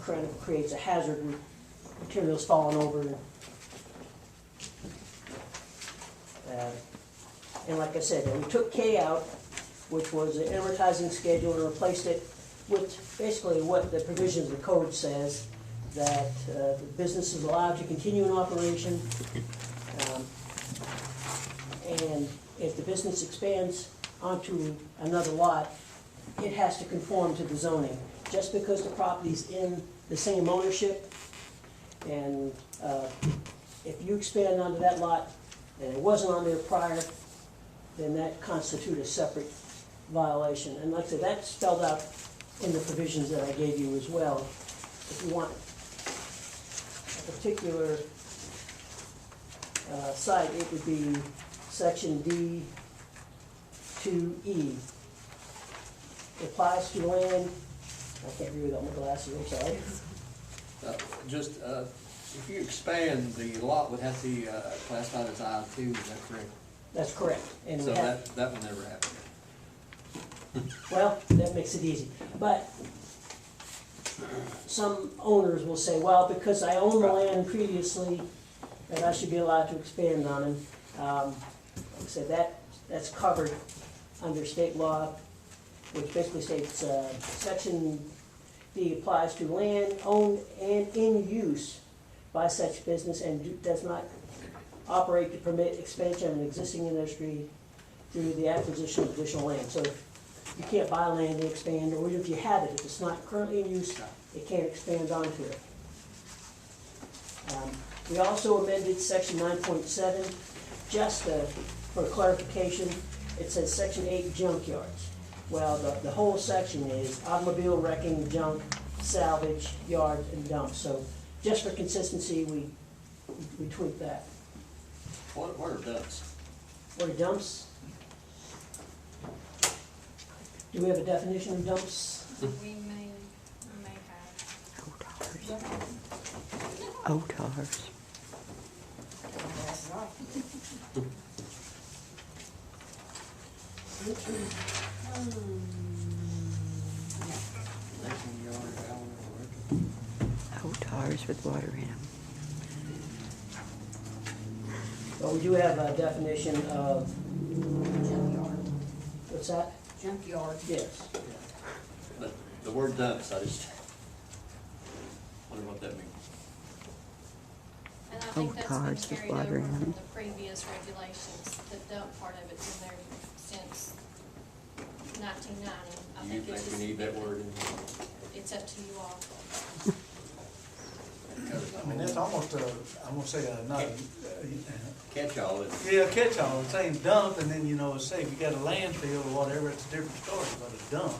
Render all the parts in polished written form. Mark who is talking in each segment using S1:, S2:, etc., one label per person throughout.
S1: kind of creates a hazard with materials falling over. And like I said, we took K out, which was an amortizing schedule, and replaced it with basically what the provisions of the code says, that the business is allowed to continue in operation. And if the business expands onto another lot, it has to conform to the zoning. Just because the property's in the same ownership, and if you expand onto that lot and it wasn't on there prior, then that constitutes a separate violation. And like I said, that's spelled out in the provisions that I gave you as well. If you want a particular site, it would be section D2E. It applies to land, I can't read without my glasses, I'm sorry.
S2: If you expand, the lot would have to be classified as I-2, is that correct?
S1: That's correct. And
S2: So
S1: we have,
S2: that will never happen.
S1: well, that makes it easy. But some owners will say, well, because I own the land previously, that I should be allowed to expand on it. Like I said, that's covered under state law, which basically states section D applies to land owned and in use by such business and does not operate to permit expansion of an existing industry through the acquisition of additional land. So you can't buy land and expand, or even if you have it, if it's not currently in use, it can't expand onto it. We also amended section 9.7, just for clarification. It says section 8 junkyards. Well, the whole section is automobile wrecking, junk, salvage, yard, and dump. So just for consistency, we tweaked that.
S2: What are dumps?
S1: What are dumps? Do we have a definition of dumps?
S3: We may have.
S4: OTARs. OTARs with water in them.
S1: Well, we do have a definition of,
S5: Junkyard.
S1: what's that?
S5: Junkyard.
S1: Yes.
S2: But the word dumps, I just wonder what that means.
S3: And I think that's been
S4: cars with
S3: carried
S4: water
S3: over
S4: in
S3: from
S4: them.
S3: the previous regulations. The dump part of it's in there since 1990. I
S2: Do you
S3: think it's
S2: think we
S3: just,
S2: need that word in here?
S3: it's up to you all.
S6: I mean, that's almost I'm gonna say not
S2: Catch-all, isn't it?
S6: yeah, catch-all, it's saying dump, and then, say if you got a landfill or whatever, it's a different story, but a dump,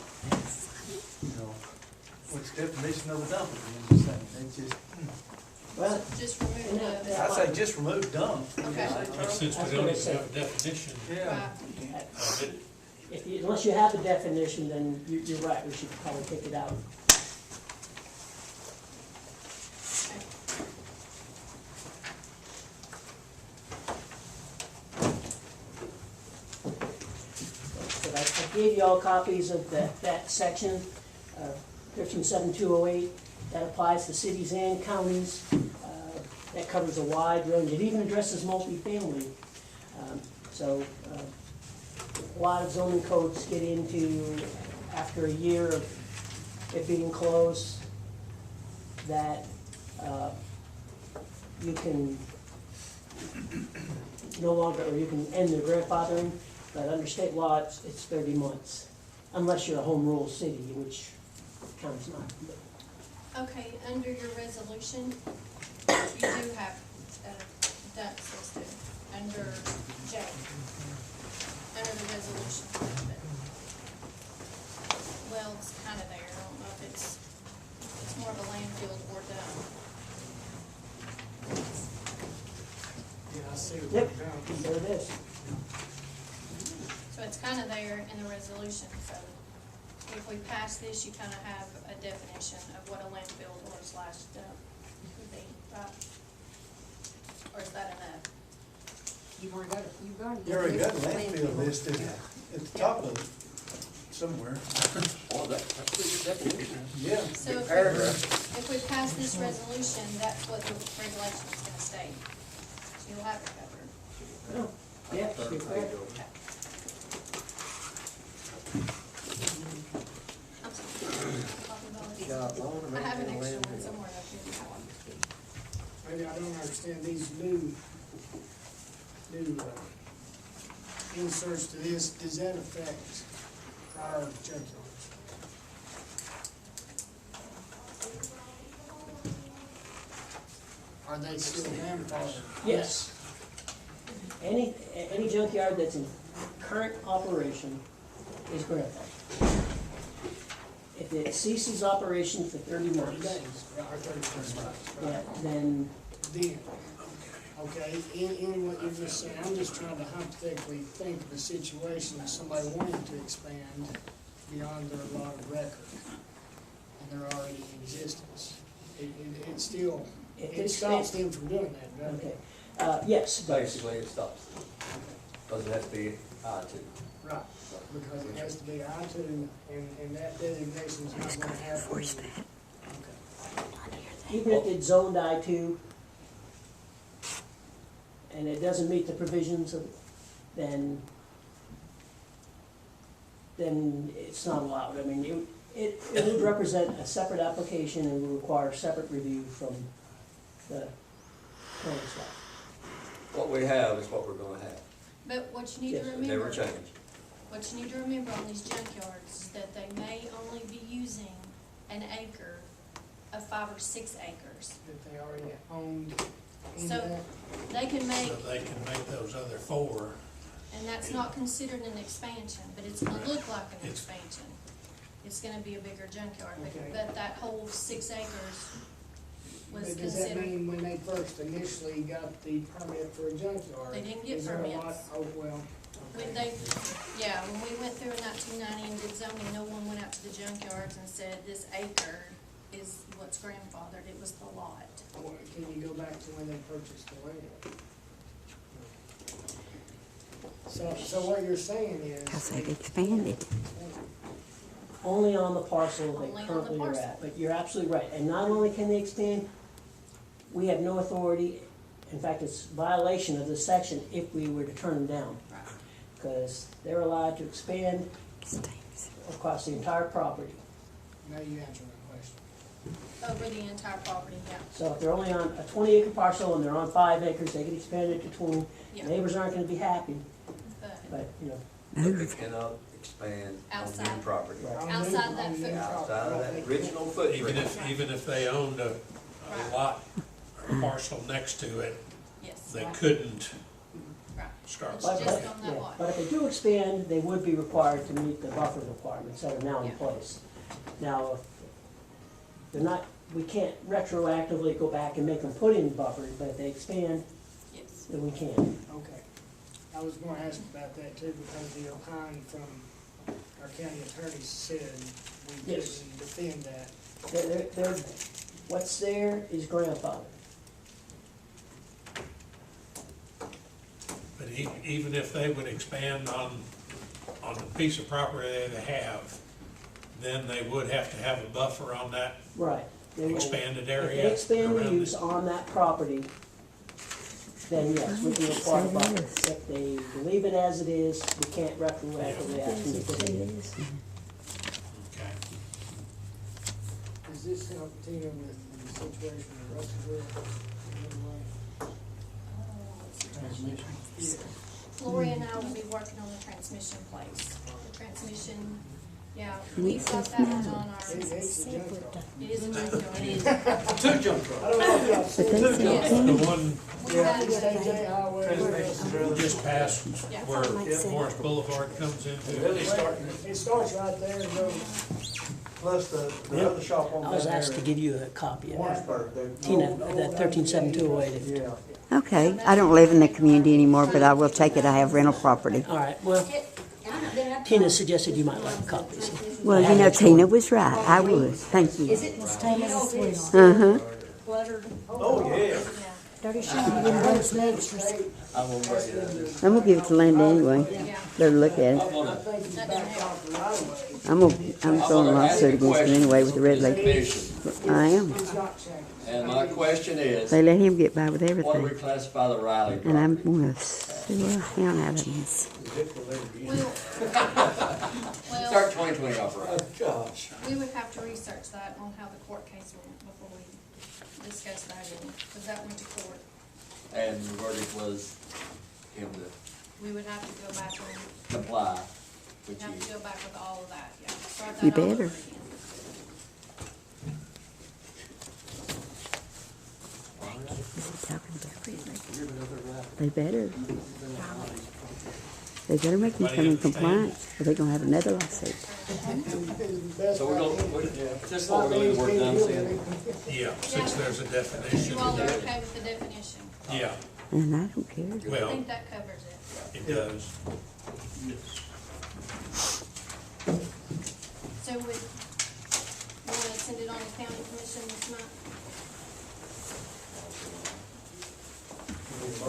S6: what's the definition of a dump again, the same, it's just,
S1: Well,
S3: Just remove
S1: And that-
S3: the.
S6: I say just remove dump.
S3: Okay.
S7: Since we don't even have a definition.
S6: Yeah.
S3: Right.
S1: unless you have a definition, then you're right, we should probably take it out. But I gave you all copies of that section, 137208, that applies to cities and counties. That covers a wide range, it even addresses multifamily. So a lot of zoning codes get into, after a year of it being closed, that you can no longer, or you can end the grandfathering, but under state law, it's 30 months, unless you're a home rule city, which counts not.
S3: Okay, under your resolution, you do have dumps listed under J, under the resolution. But, well, it's kind of there. I don't know if it's more of a landfill or dump.
S7: Yeah, I see
S1: Yep, there it is.
S3: So it's kind of there in the resolution, so if we pass this, you kind of have a definition of what a landfill or slash dump would be, right? Or is that enough?
S5: You've already got it,
S6: You already got landfill listed at the top of it, somewhere.
S2: Oh, that's pretty good definition.
S6: Yeah.
S3: So if
S2: Paragraph.
S3: we we pass this resolution, that's what the regulation is gonna state. So you'll have it covered.
S1: Oh, yeah, you're correct.
S3: I'm sorry. I have an extra one somewhere up here.
S8: Maybe I don't understand these new inserts to this, does that affect our junkyards? Are they still grandfathered?
S1: Yes. Any junkyard that's in current operation is grandfathered. If it ceases operation for 30 months,
S8: Days, or 30 months,
S1: yeah,
S8: right?
S1: then,
S8: Then, okay, in what you're just saying, I'm just trying to hypothetically think of a situation of somebody wanting to expand beyond their lot of record, and they're already in existence. It still, it stops them from doing that, doesn't
S1: okay.
S8: it?
S1: Yes, but
S2: Basically, it stops, because it has to be I-2.
S8: Right, because it has to be I-2, and that designation's not gonna happen.
S4: Force that.
S8: Okay.
S1: even if it's zoned I-2, and it doesn't meet the provisions of, then it's not allowed. I mean, it would represent a separate application and would require separate review from the planning staff.
S2: What we have is what we're gonna have.
S3: But what you need to
S1: Yes,
S3: remember.
S2: Never change.
S3: What you need to remember on these junkyards is that they may only be using an acre of 5 or 6 acres.
S8: That they already owned in
S3: So-
S8: that.
S3: They can make,
S7: So they can make those other 4.
S3: and that's not considered an expansion, but it's gonna look like an
S7: It's-
S3: expansion. It's gonna be a bigger junkyard,
S8: Okay.
S3: but that whole 6 acres was
S8: But does that
S3: considered.
S8: mean when they first initially got the permit for a junkyard?
S3: They didn't get
S8: is there a lot-
S3: permits.
S8: Oh, well,
S3: When
S8: okay.
S3: when we went through in 1990 and did zoning, no one went out to the junkyards and said, this acre is what's grandfathered, it was the lot.
S8: Well, can you go back to when they purchased the land? So what you're saying is.
S4: Because they've expanded.
S1: Only on the parcel
S3: Only
S1: they
S3: on the
S1: currently are
S3: parcel.
S1: at, but you're absolutely right. And not only can they expand, we have no authority, in fact, it's violation of this section if we were to turn them down.
S3: Right.
S1: Because they're allowed to expand
S4: Stinks.
S1: across the entire property.
S8: Now you answer my question.
S3: Over the entire property, yeah.
S1: So if they're only on a 20-acre parcel and they're on 5 acres, they can expand it to 20.
S3: Yeah.
S1: Neighbors aren't gonna be happy,
S3: But
S1: but, you know,
S2: But they
S4: Move.
S2: cannot expand on
S3: Outside.
S2: new property.
S1: Right.
S8: On
S3: Outside
S8: new-
S3: that
S8: on new
S3: footprint.
S8: property.
S2: Outside of that original footprint.
S7: Even if they owned a lot, a parcel next to it,
S3: yes,
S7: they couldn't
S3: right.
S7: start.
S3: It's
S1: but,
S3: just
S1: but,
S3: on that
S1: yeah,
S3: lot.
S1: but if they do expand, they would be required to meet the buffer requirements that are now in
S3: Yeah.
S1: place. Now, if they're not, we can't retroactively go back and make them put in buffers, but if they expand,
S3: Yes.
S1: then we can.
S8: Okay. I was gonna ask about that too, because the opine from our county attorney said we
S1: Yes.
S8: couldn't defend that.
S1: They're, what's there is grandfather.
S7: But even if they would expand on the piece of property they have, then they would have to have a buffer on that
S1: Right. They will-
S7: expanded
S1: If
S7: area.
S1: they expand the
S7: around
S1: use
S7: it.
S1: on that property, then yes, we can require buffer. If they leave it as it is, we can't retroactively ask them to put it in.
S7: Okay.
S8: Does this help Tina with the situation in Russellville? Yeah.
S3: Lori and I will be working on the transmission place. The transmission, yeah, we've got that one on our,
S8: It's a junkyard.
S3: it is a junkyard. It is.
S2: Two jump trucks.
S8: I don't know if y'all
S4: But
S8: seen
S4: they
S8: it.
S4: said
S3: Yes.
S7: The
S4: then,
S7: one
S3: We had,
S8: State Highway.
S7: just past
S3: Yeah.
S7: where Forest Boulevard comes into.
S6: Really starting,
S8: It starts right there and goes.
S6: plus the other shop on
S1: I was
S6: down
S1: asked to
S6: there,
S1: give you a copy of that.
S6: Warrensburg,
S1: Tina, that 13728.
S6: yeah.
S4: okay, I don't live in the community anymore, but I will take it. I have rental property.
S1: All right, well, Tina suggested you might like a copy. so
S4: Well,
S1: I
S4: you
S1: have
S4: know,
S1: it for you.
S4: Tina was right. I would. Thank you.
S5: Is it the same as this
S4: Uh-huh.
S5: cluttered?
S6: Oh, yeah.
S5: Dirty shame, you didn't bring some extras.
S2: I'm gonna break it up.
S4: I'm gonna give it to Linda anyway.
S3: Yeah,
S4: Let her look at it.
S2: I'm gonna,
S4: I'm throwing a lawsuit against him anyway with the red lady.
S2: commission,
S4: I am.
S2: and my question is,
S4: They let him get by with
S2: what do we
S4: everything.
S2: classify the Riley
S4: And I'm
S2: property?
S4: gonna sue the hell out of him.
S3: well,
S2: Start 2020 off right.
S6: Gosh.
S3: we would have to research that on how the court case went before we discuss that any, because that went to court.
S2: And the verdict was him to
S3: We would have to go back and,
S2: comply,
S3: we'd
S2: which
S3: have to
S2: he,
S3: go back with all of that, yeah. Start
S4: You
S3: that all over
S4: better.
S3: again.
S4: Is he talking about They better. They better make him come in compliance, or they're gonna have another lawsuit.
S2: so we're gonna, just what we're gonna leave the word dumps in.
S7: Yeah, since there's a
S3: You
S7: definition.
S3: all are okay with the definition?
S7: Yeah,
S4: And I don't care.
S3: I
S7: well,
S3: think that covers it.
S7: it does.
S3: So would, you wanna send it on to county commission this month?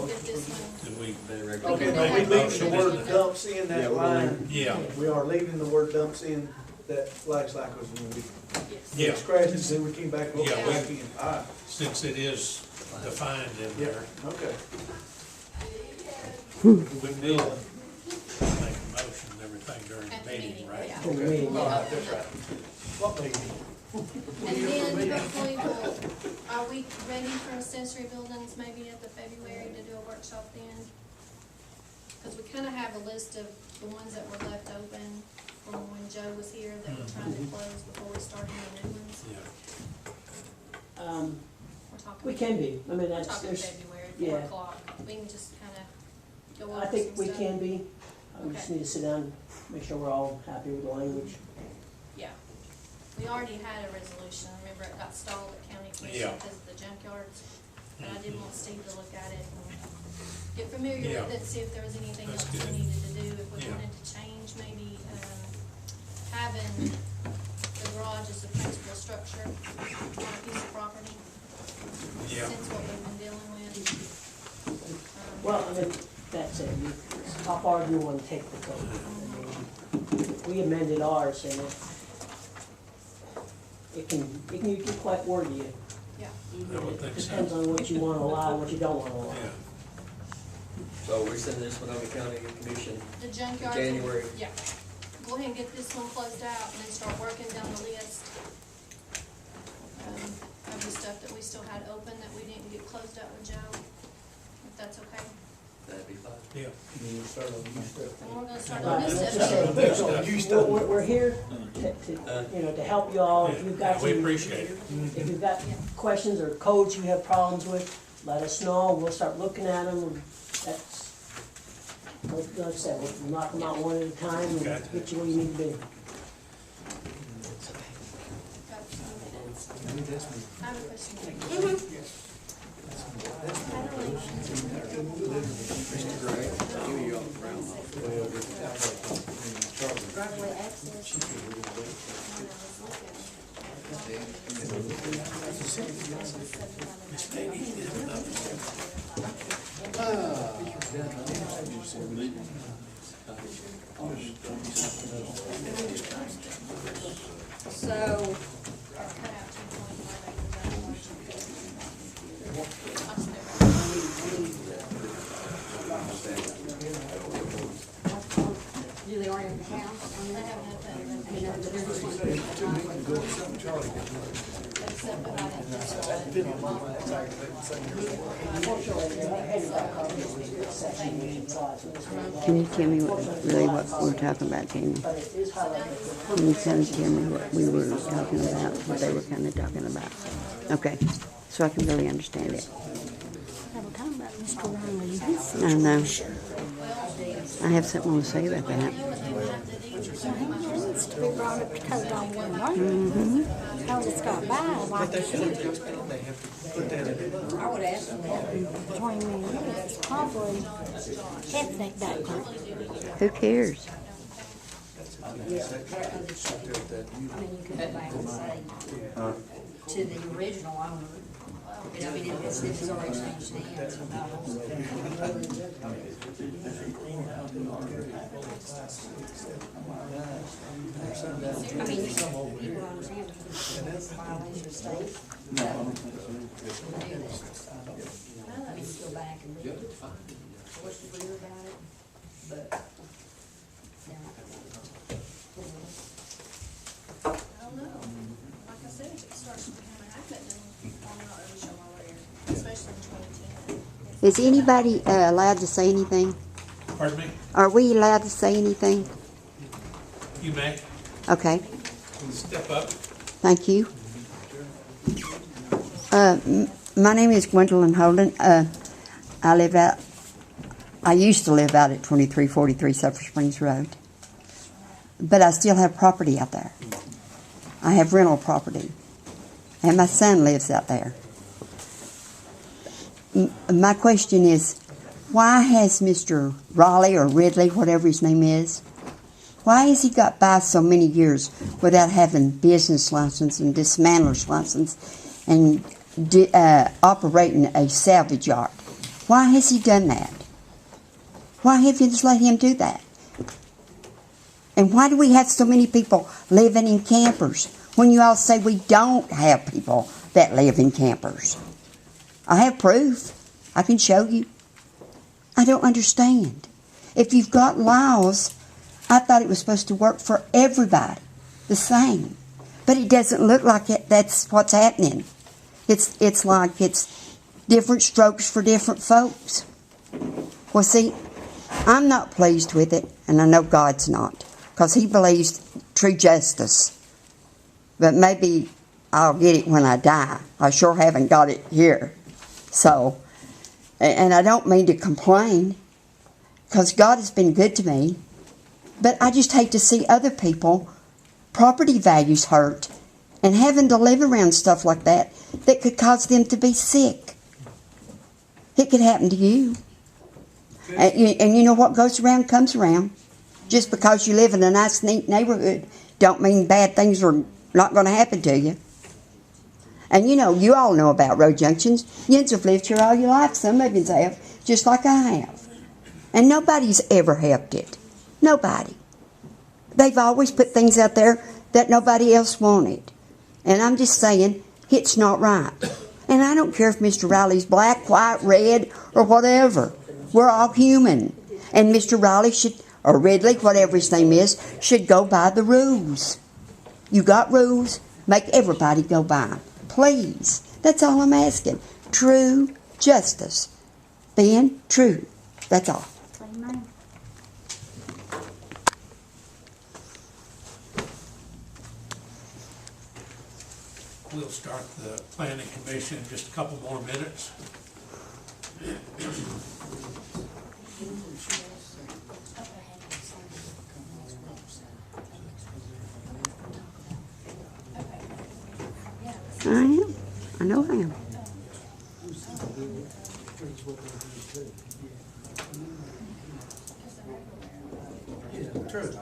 S3: Get this one,
S7: Do we,
S2: Very regular.
S6: Okay,
S3: can
S6: now
S3: do
S6: we
S3: that.
S6: leaving the word dumps in
S2: Yeah,
S6: that
S2: we're
S6: line.
S7: yeah,
S6: We are leaving the word dumps in that flag cycles when we
S3: yes.
S7: yeah,
S6: scratches, then we came back, we'll
S7: Yeah,
S6: go back in. All right,
S7: since it is defined in
S6: yeah,
S7: there,
S6: okay.
S7: we will make a motion and everything during
S3: At
S7: the
S3: the
S7: meeting,
S3: meeting,
S7: right?
S3: yeah.
S1: For the meeting,
S6: All
S1: yeah.
S6: right, that's right. What meeting?
S3: And then hopefully are we ready for accessory buildings maybe at the February to do a workshop then? Because we kind of have a list of the ones that were left open from when Joe was here that we're trying to close before we start any new ones.
S7: Yeah,
S3: We're talking.
S1: We can be, I mean,
S3: We're
S1: that's,
S3: talking
S1: there's,
S3: February,
S1: yeah.
S3: 4 o'clock. We can just kind of go over
S1: I
S3: some
S1: think we
S3: stuff.
S1: can be. We just
S3: Okay.
S1: need to sit down, make sure we're all happy with the language.
S3: Yeah. We already had a resolution. Remember it got stalled at county commission
S7: Yeah.
S3: because of the junkyards? And I did want Steve to look at it and get familiar
S7: Yeah.
S3: with it, see if there was anything
S7: That's
S3: else we
S7: good.
S3: needed to do. If we
S7: Yeah.
S3: wanted to change maybe, having the garage as a principal structure on a piece of property.
S7: yeah,
S3: Since what we've been dealing with.
S1: Well, I mean, that's it. How far do you want to take the code? I mean, we amended ours and it can get quite wordy.
S3: Yeah.
S7: I would think
S1: It
S7: so.
S1: depends on what you want to allow and what you don't want to allow.
S7: Yeah,
S2: So we send this one over to county commission,
S3: The junkyard.
S2: January.
S3: Yeah. Go ahead and get this one closed out and then start working down the list. Of the stuff that we still had open that we didn't get closed out with Joe, if that's okay.
S2: that'd be fine.
S7: yeah.
S6: You start on my stuff.
S3: And we're gonna start
S1: Right,
S3: on
S1: let's
S3: this
S1: just
S3: stuff.
S1: say,
S6: You start.
S1: we're here to, you know, to help you all. If you've got
S7: Yeah, we
S1: some,
S7: appreciate it.
S1: if you've got questions or codes you have problems with, let us know. We'll start looking at them. That's, like I said, we'll knock them out one at a time and
S7: Gotcha.
S1: get you where you need to be.
S3: Got a few minutes. I have a question.
S5: Driveway access. So,
S3: Cut out 2.1.
S5: do they already have the house on
S3: They
S5: that?
S3: haven't had that.
S5: You know, but they're just wanting to put the driveway.
S3: Except that I didn't just
S1: Unfortunately, I handed out copies of the section which applies to this one.
S4: Can you tell me really what we're talking about, can you?
S1: But it is highlighted.
S4: Can you kind of tell me what we were talking about, what they were kind of talking about? Okay, so I can really understand it.
S5: They were talking about Mr. Riley and his
S4: I know. I have something to say about that.
S5: So he needs to be brought up to code on one right? How it's got by, like
S6: They have to put that in.
S5: I would ask them that. Between me and you, it's probably ethnic background.
S4: Who cares?
S5: I mean, you could go back and say to the original owner,
S4: I mean, this is already changed hands. I mean, you understand, it's a violation of state. I mean, you go back and look, what's the real about it, but, yeah.
S3: I don't know. Like I said, if it starts to kind of happen, then I'm not really sure why we're here, especially in 2010.
S4: Is anybody allowed to say anything?
S7: Pardon me?
S4: Are we allowed to say anything?
S7: You may
S4: Okay,
S7: step up.
S4: thank you. My name is Gwendolyn Holden. I used to live out at 2343 Sulphur Springs Road, but I still have property out there. I have rental property, and my son lives out there. My question is, why has Mr. Raleigh or Ridley, whatever his name is, why has he got by so many years without having business license and dismantler's license and operating a salvage yard? Why has he done that? Why have you just let him do that? And why do we have so many people living in campers when you all say we don't have people that live in campers? I have proof. I can show you. I don't understand. If you've got laws, I thought it was supposed to work for everybody the same. But it doesn't look like it. That's what's happening. It's like it's different strokes for different folks. Well, see, I'm not pleased with it, and I know God's not, because He believes true justice. But maybe I'll get it when I die. I sure haven't got it here. So, and I don't mean to complain, because God has been good to me, but I just hate to see other people, property values hurt, and having to live around stuff like that could cause them to be sick. It could happen to you. And you know what goes around comes around. Just because you live in a nice, neat neighborhood don't mean bad things are not going to happen to you. And you know, you all know about road junctions. Yins have lived here all your life. Some of you have, just like I have. And nobody's ever helped it. Nobody. They've always put things out there that nobody else wanted. And I'm just saying, it's not right. And I don't care if Mr. Riley's black, white, red, or whatever. We're all human. And Mr. Riley should, or Ridley, whatever his name is, should go by the rules. You got rules, make everybody go by 'em. Please. That's all I'm asking. True justice. Being true. That's all.
S5: Amen.
S7: We'll start the planning commission in just a couple more minutes.
S4: I am. I know I am.
S6: True.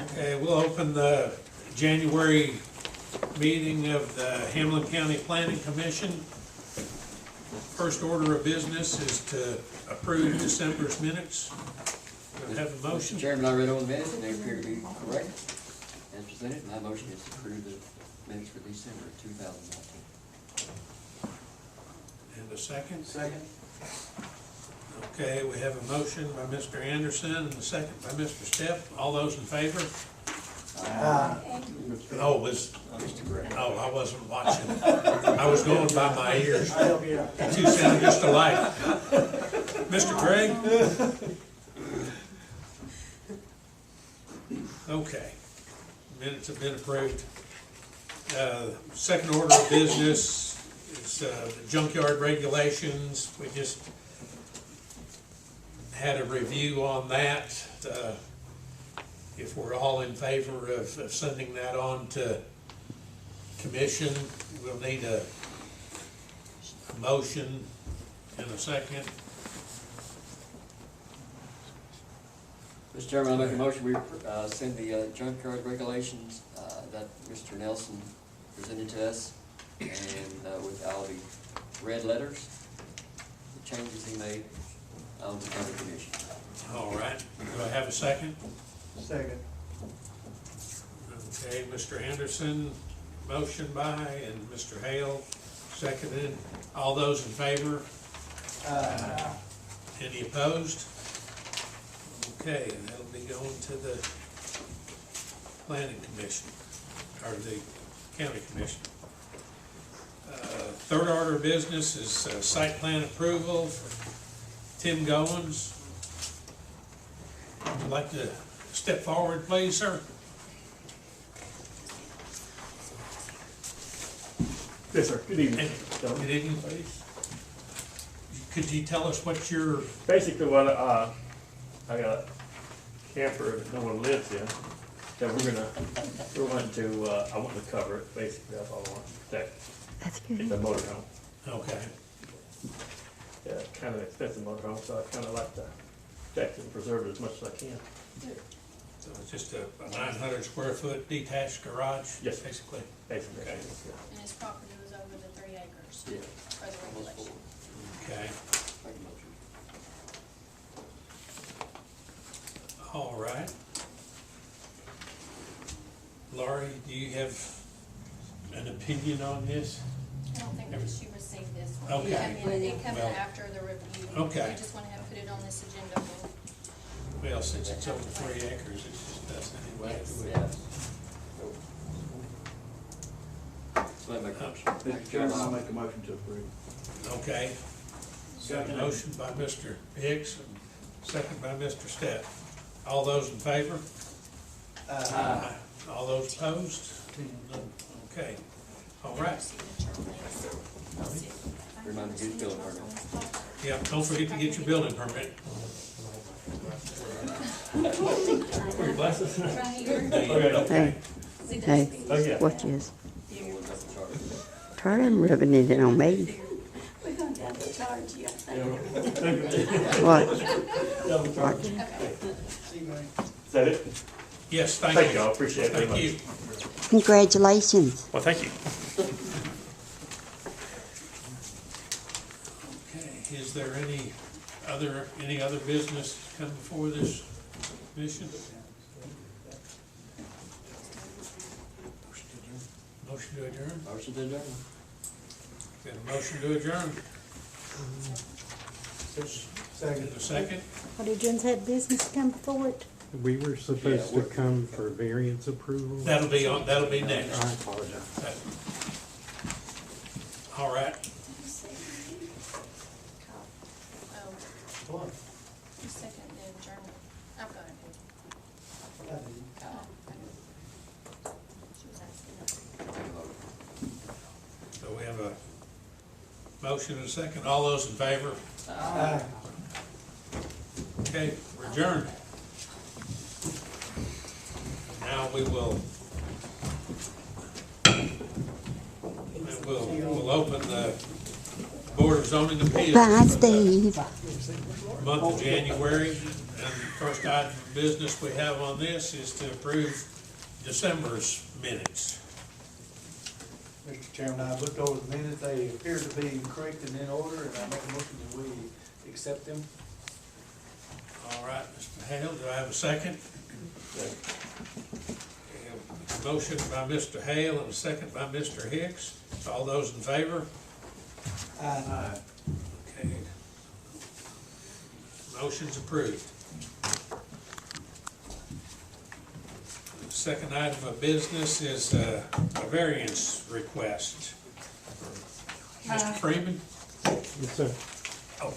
S7: Okay, we'll open the January meeting of the Hamblen County Planning Commission. First order of business is to approve December's minutes. Do I have a motion?
S2: Mr. Chairman, I read on the minutes, and they appear to be correct. As presented. My motion is to approve the minutes for December 2019.
S7: And a second?
S6: Second.
S7: Okay, we have a motion by Mr. Anderson and a second by Mr. Stepp. All those in favor? Oh, I wasn't watching. I was going by my ears. You two sound just alike. Mr. Gregg? Okay, minutes have been approved. Second order of business is the junkyard regulations. We just had a review on that. If we're all in favor of sending that on to commission, we'll need a motion and a second.
S2: Mr. Chairman, I make a motion, we send the junkyard regulations that Mr. Nelson presented to us, and with all the red letters, the changes he made on the county commission.
S7: All right, do I have a second?
S6: Second.
S7: Okay, Mr. Anderson, motion by, and Mr. Hale, seconded. All those in favor? Any opposed? Okay, and that'll be going to the planning commission, or the county commission. Third order of business is site plan approval for Tim Goins. Would you like to step forward, please, sir?
S9: Yes, sir. Good evening.
S7: Good evening, please. Could you tell us what your,
S9: Basically, what I got a camper that no one lives in that I want to cover it. Basically, that's all I want to protect.
S4: That's
S9: It's
S4: good.
S9: a motorhome.
S7: okay,
S9: Yeah, kind of an expensive motorhome, so I kind of like to protect it and preserve it as much as I can.
S7: so it's just a 900 square foot detached garage?
S9: Yes.
S7: Basically.
S9: Basically,
S7: Okay.
S9: yeah.
S3: And his property was over the 3 acres
S2: Yeah.
S3: for the
S2: Almost
S3: regulation.
S2: full.
S7: Okay,
S2: Make a motion.
S7: all right. Laurie, do you have an opinion on this?
S3: I don't think that she received this one.
S7: Okay.
S3: It came in
S7: Well,
S3: after the review.
S7: okay.
S3: We just went ahead and put it on this agenda for.
S7: Well, since it's over 3 acres, it's just us anyway.
S2: Yes. So I make a motion.
S6: Mr. Chairman, I'll make a motion to approve.
S7: Okay. Got a motion by Mr. Hicks, and second by Mr. Stepp. All those in favor? Aye. All those opposed? Okay, all right.
S2: Remind me to get building permit.
S7: Yeah, don't forget to get your building permit.
S9: For your glasses?
S3: Right here.
S7: Okay.
S4: Hey,
S9: Oh, yeah.
S4: what is?
S2: No one doesn't charge.
S4: Try and rubbing it on me.
S5: We're going to have to charge you.
S4: What?
S8: See
S4: What?
S8: you, man.
S9: Is that it?
S7: Yes, thank
S9: Thank
S7: you.
S9: you, I appreciate it very
S7: Thank
S9: much.
S7: you.
S4: Congratulations.
S9: Well, thank you.
S7: Okay, is there any other business to come before this commission? Motion to adjourn?
S2: Motion to adjourn.
S7: Got a motion to adjourn?
S6: Second.
S7: And a second?
S5: What did Jens had business come before it?
S10: We were supposed to come for variance approval.
S7: That'll be next.
S10: I apologize.
S7: All right.
S3: Oh,
S6: What?
S3: who seconded the adjournment? I've got it. She was asking.
S7: So we have a motion and a second. All those in favor?
S6: Aye.
S7: Okay, we're adjourned. Now we'll open the Board of Zoning Appeals.
S4: Bye, Steve.
S7: Month of January, and the first item of business we have on this is to approve December's minutes.
S6: Mr. Chairman, I looked over the minutes, they appear to be correct and in order, and I make a motion that we accept them.
S7: All right, Mr. Hale, do I have a second? Motion by Mr. Hale and a second by Mr. Hicks. All those in favor? Aye. Okay. Motion's approved. Second item of business is a variance request. Mr. Freeman?
S10: Yes, sir.
S7: Oh.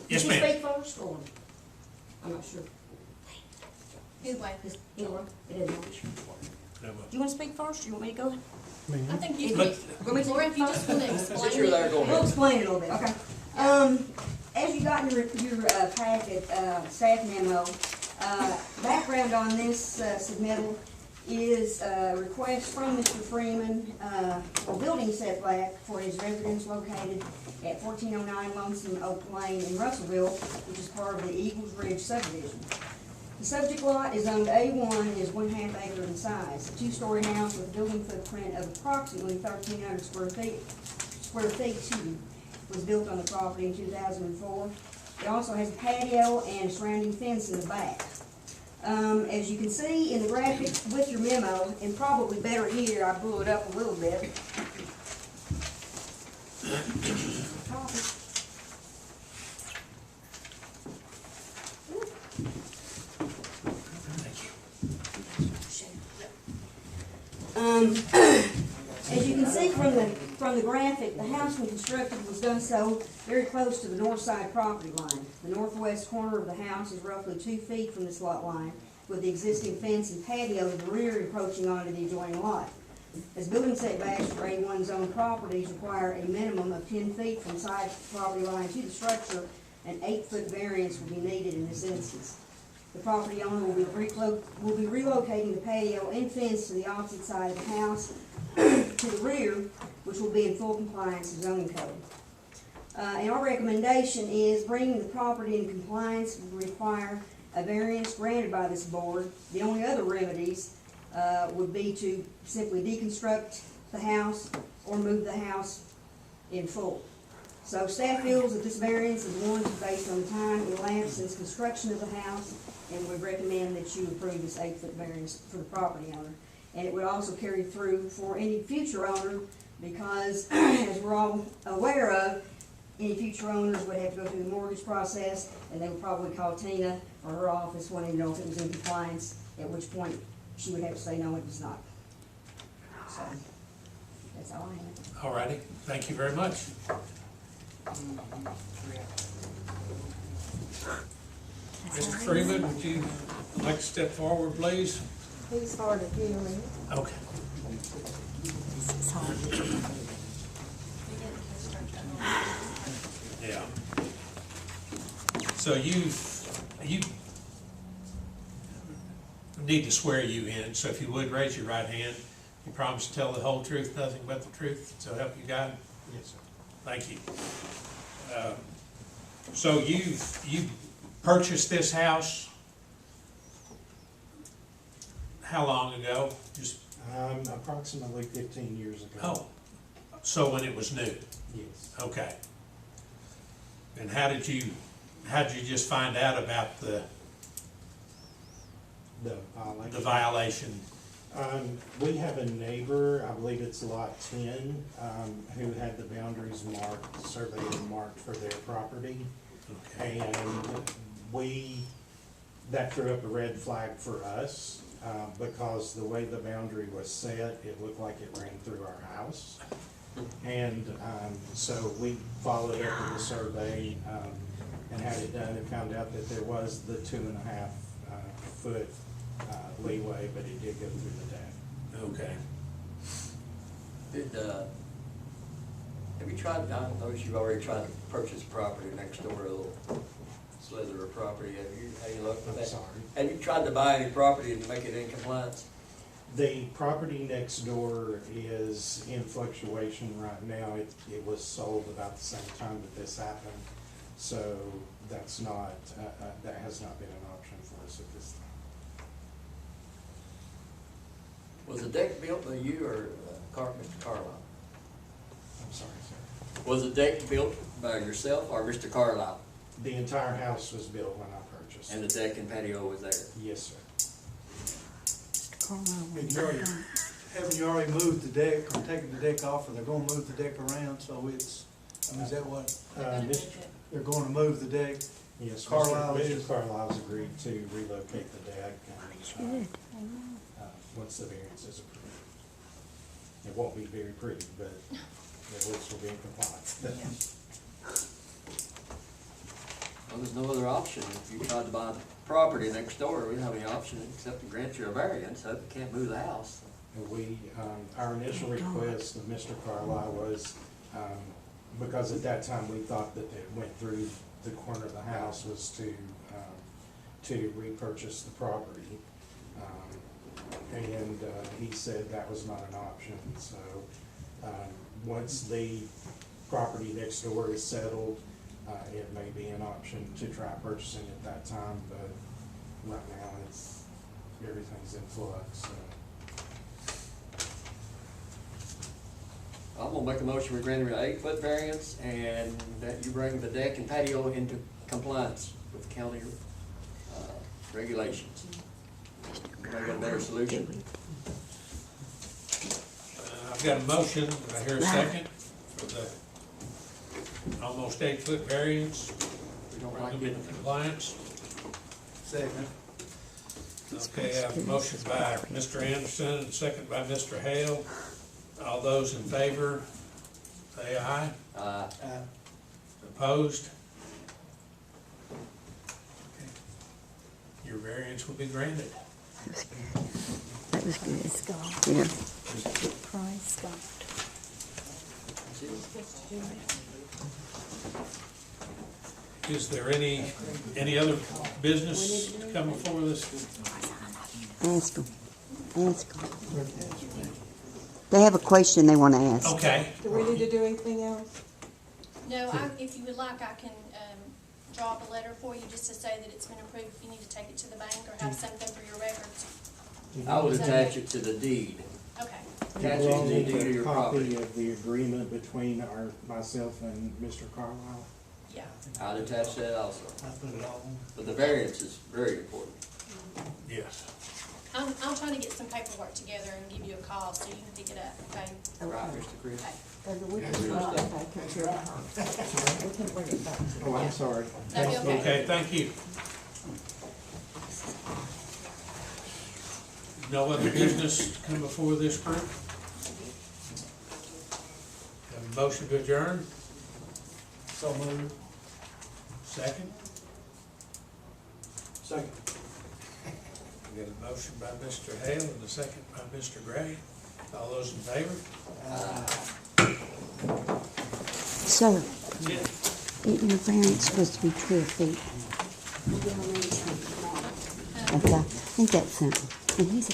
S7: Yes,
S11: Did you
S7: ma'am.
S11: speak first, or? I'm not sure.
S3: Either way,
S11: Either way, it doesn't matter.
S7: No,
S11: Do you wanna speak first, or you want me to go?
S3: I think you
S7: But-
S3: can,
S11: Want me to?
S3: or if you just wanna explain.
S2: Since you're there,
S3: it.
S2: go
S11: We'll
S2: ahead.
S11: explain it a little bit, okay? As you got in your packet, staff memo, background on this submittal is a request from Mr. Freeman for building setback for his residence located at 1409 Lonesome Oak Lane in Russellville, which is part of the Eagles Ridge subdivision. The subject lot is zoned A1 and is 1/2 acre in size. A two-story house with a building footprint of approximately 1,300 square feet, was built on the property in 2004. It also has a patio and surrounding fence in the back. As you can see in the graphic with your memo, and probably better here, I blew it up a little bit. Copy. As you can see from the graphic, the house when constructed was done so very close to the north side property line. The northwest corner of the house is roughly 2 feet from this lot line, with the existing fence and patio in the rear encroaching onto the adjoining lot. As building setbacks for A1 zone properties require a minimum of 10 feet from side property line to the structure, an 8-foot variance will be needed in this instance. The property owner will be relocating the patio and fence to the opposite side of the house to the rear, which will be in full compliance with zoning code. And our recommendation is bringing the property in compliance would require a variance granted by this board. The only other remedies would be to simply deconstruct the house or move the house in full. So staff feels that this variance is warranted based on the time elapsed since construction of the house, and we recommend that you approve this 8-foot variance for the property owner. And it would also carry through for any future owner, because as we're all aware of, any future owners would have to go through the mortgage process, and they would probably call Tina or her office wanting to know if it was in compliance, at which point she would have to say, no, it was not. So, that's all I have.
S7: All righty, thank you very much. Mr. Freeman, would you like to step forward, please?
S5: He's hard of hearing.
S7: Okay.
S5: It's hard.
S3: We didn't construct that one.
S7: Yeah. So you need to swear you in, so if you would, raise your right hand. You promise to tell the whole truth, nothing but the truth, so help you God?
S10: Yes, sir.
S7: Thank you. So you purchased this house how long ago? Just,
S10: Approximately 15 years ago.
S7: oh, so when it was new?
S10: Yes.
S7: Okay. And how did you just find out about the violation?
S10: We have a neighbor, I believe it's lot 10, who had the boundaries marked, surveyed and marked for their property.
S7: Okay.
S10: And that threw up a red flag for us, because the way the boundary was set, it looked like it ran through our house. And so we followed up with the survey and had it done, and found out that there was the 2.5 foot leeway, but it did go through the deck.
S7: Okay.
S2: Did, have you tried, I noticed you've already tried to purchase property next door, a little slither of property. Have you looked at
S10: I'm
S2: that?
S10: sorry.
S2: Have you tried to buy any property and make it in compliance?
S10: The property next door is in fluctuation right now. It was sold about the same time that this happened. So that's not, that has not been an option for us at this time.
S2: Was the deck built by you or Mr. Carlisle?
S10: I'm sorry, sir.
S2: Was the deck built by yourself or Mr. Carlisle?
S10: The entire house was built when I purchased.
S2: And the deck and patio was there?
S10: Yes, sir.
S6: Haven't you already moved the deck or taken the deck off, or they're gonna move the deck around, so it's, I mean, is that what, they're gonna move the deck?
S10: Yes,
S6: Carlisle
S10: Mr.
S6: is-
S10: Carlisle's agreed to relocate the deck and, once the variance is approved. It won't be very pretty, but at least we'll be in compliance.
S2: Well, there's no other option. If you tried to buy the property next door, we don't have any option except to grant you a variance, so you can't move the house.
S10: We, our initial request of Mr. Carlisle was, because at that time we thought that it went through the corner of the house, was to repurchase the property. And he said that was not an option, so, once the property next door is settled, it may be an option to try purchasing at that time, but right now everything's in flux, so.
S2: I'm gonna make a motion, we grant him an 8-foot variance, and that you bring the deck and patio into compliance with county regulations. Anybody got a better solution?
S7: I've got a motion, do I hear a second for the almost 8-foot variance?
S2: We don't
S7: Bring
S2: like
S7: them into
S2: it.
S7: compliance.
S6: Second.
S7: Okay, I have a motion by Mr. Anderson and a second by Mr. Hale. All those in favor, say aye. Opposed? Okay. Your variance will be granted.
S4: That was good.
S5: Praise God.
S4: Yeah.
S5: Praise God.
S7: Is there any other business to come before this?
S4: Ask them. Ask them. They have a question they want to ask.
S7: Okay.
S12: Do we need to do anything else?
S3: No, if you would like, I can draw up a letter for you just to say that it's been approved. If you need to take it to the bank or have something for your records.
S2: I would attach it to the deed.
S3: Okay.
S2: Attach it to the deed of your property.
S10: Of the agreement between myself and Mr. Carlisle.
S3: Yeah.
S2: I'd attach that also.
S6: I put it all on.
S2: But the variance is very important.
S7: Yes.
S3: I'll try to get some paperwork together and give you a call so you can pick it up, okay?
S2: Right, Mr. Chris?
S3: Okay.
S12: And we can bring it back to your house. We can bring it back.
S10: Oh, I'm sorry.
S3: That'd be okay.
S7: Okay, thank you. No other business to come before this group? Have a motion to adjourn?
S6: So moved.
S7: Second?
S6: Second.
S7: We got a motion by Mr. Hale and a second by Mr. Gray. All those in favor?
S4: So,
S7: Yeah.
S4: your variance supposed to be 12 feet. Okay, I think that's simple. And he's a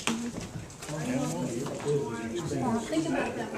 S3: Think about that.